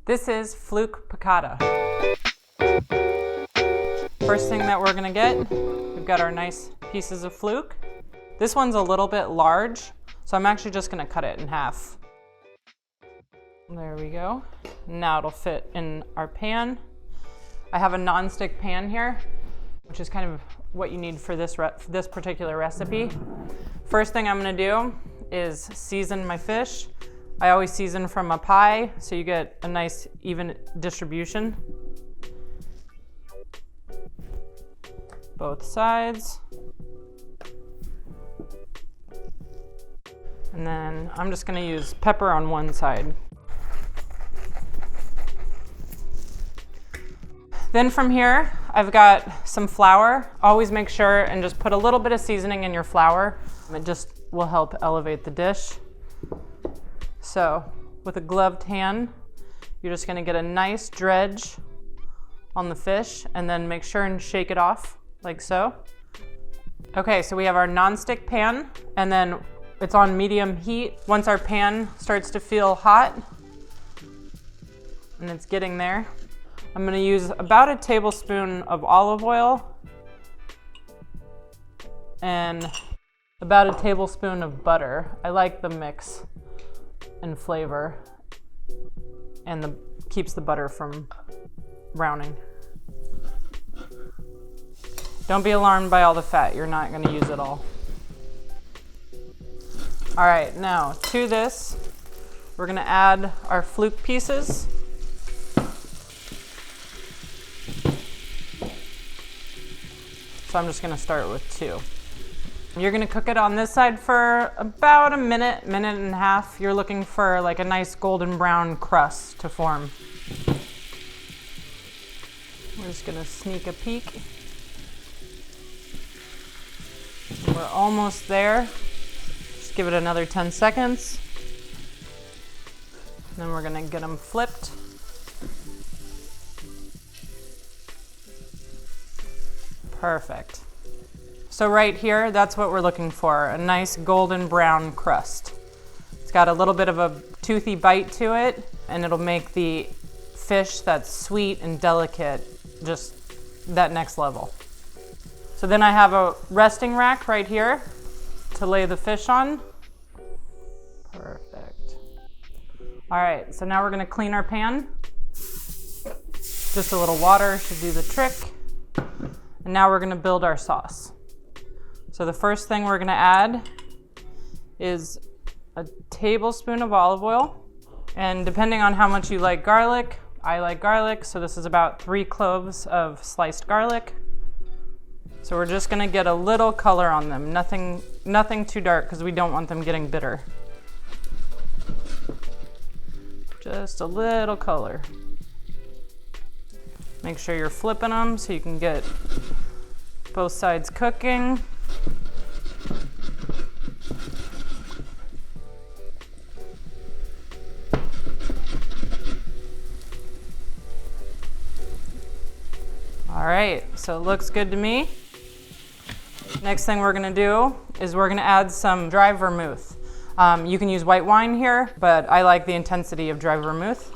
This is Fluke Piccata. First thing that we're gonna get, we've got our nice pieces of fluke. This one's a little bit large, so I'm actually just gonna cut it in half. There we go. Now it'll fit in our pan. I have a non-stick pan here, which is kind of what you need for this particular recipe. First thing I'm gonna do is season my fish. I always season from a pie, so you get a nice even distribution. Both sides. And then I'm just gonna use pepper on one side. Then from here, I've got some flour. Always make sure and just put a little bit of seasoning in your flour. It just will help elevate the dish. So with a gloved hand, you're just gonna get a nice dredge on the fish and then make sure and shake it off like so. Okay, so we have our non-stick pan and then it's on medium heat. Once our pan starts to feel hot, and it's getting there, I'm gonna use about a tablespoon of olive oil and about a tablespoon of butter. I like the mix and flavor and keeps the butter from browning. Don't be alarmed by all the fat. You're not gonna use it all. All right, now to this, we're gonna add our fluke pieces. So I'm just gonna start with 2. You're gonna cook it on this side for about a minute, minute and a half. You're looking for like a nice golden brown crust to form. We're just gonna sneak a peek. We're almost there. Just give it another 10 seconds. Then we're gonna get them flipped. Perfect. So right here, that's what we're looking for, a nice golden brown crust. It's got a little bit of a toothy bite to it, and it'll make the fish that's sweet and delicate just that next level. So then I have a resting rack right here to lay the fish on. Perfect. All right, so now we're gonna clean our pan. Just a little water should do the trick. And now we're gonna build our sauce. So the first thing we're gonna add is a tablespoon of olive oil. And depending on how much you like garlic, I like garlic, so this is about 3 cloves of sliced garlic. So we're just gonna get a little color on them, nothing too dark because we don't want them getting bitter. Just a little color. Make sure you're flipping them so you can get both sides cooking. All right, so it looks good to me. Next thing we're gonna do is we're gonna add some dry vermouth. You can use white wine here, but I like the intensity of dry vermouth.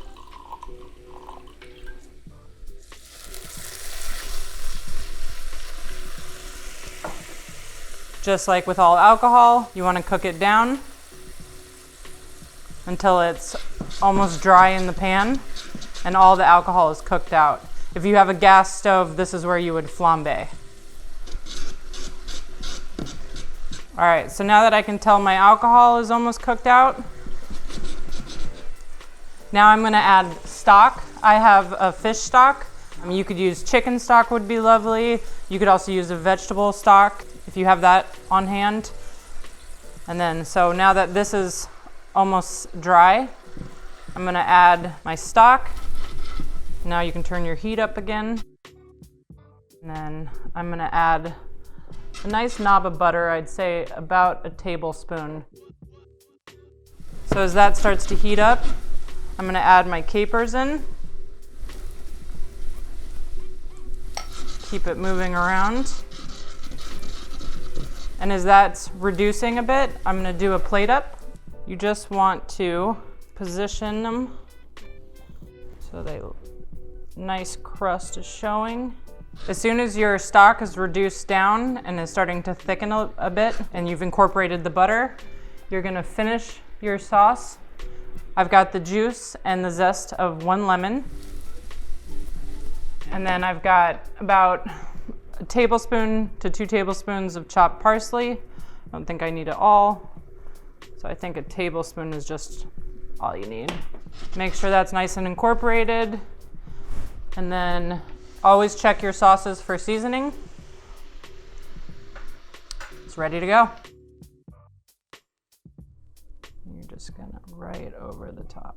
Just like with all alcohol, you wanna cook it down until it's almost dry in the pan and all the alcohol is cooked out. If you have a gas stove, this is where you would flambe. All right, so now that I can tell my alcohol is almost cooked out, now I'm gonna add stock. I have a fish stock. You could use chicken stock, would be lovely. You could also use a vegetable stock if you have that on hand. And then, so now that this is almost dry, I'm gonna add my stock. Now you can turn your heat up again. And then I'm gonna add a nice knob of butter, I'd say about a tablespoon. So as that starts to heat up, I'm gonna add my capers in. Keep it moving around. And as that's reducing a bit, I'm gonna do a plate up. You just want to position them So the nice crust is showing. As soon as your stock is reduced down and is starting to thicken a bit and you've incorporated the butter, you're gonna finish your sauce. I've got the juice and the zest of 1 lemon. And then I've got about a tablespoon to 2 tablespoons of chopped parsley. I don't think I need it all. So I think a tablespoon is just all you need. Make sure that's nice and incorporated. And then always check your sauces for seasoning. It's ready to go. You're just gonna right over the top.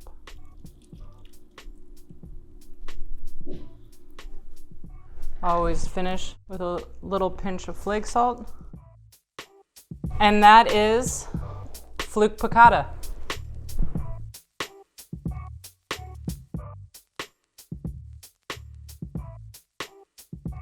Always finish with a little pinch of flake salt. And that is Fluke Piccata.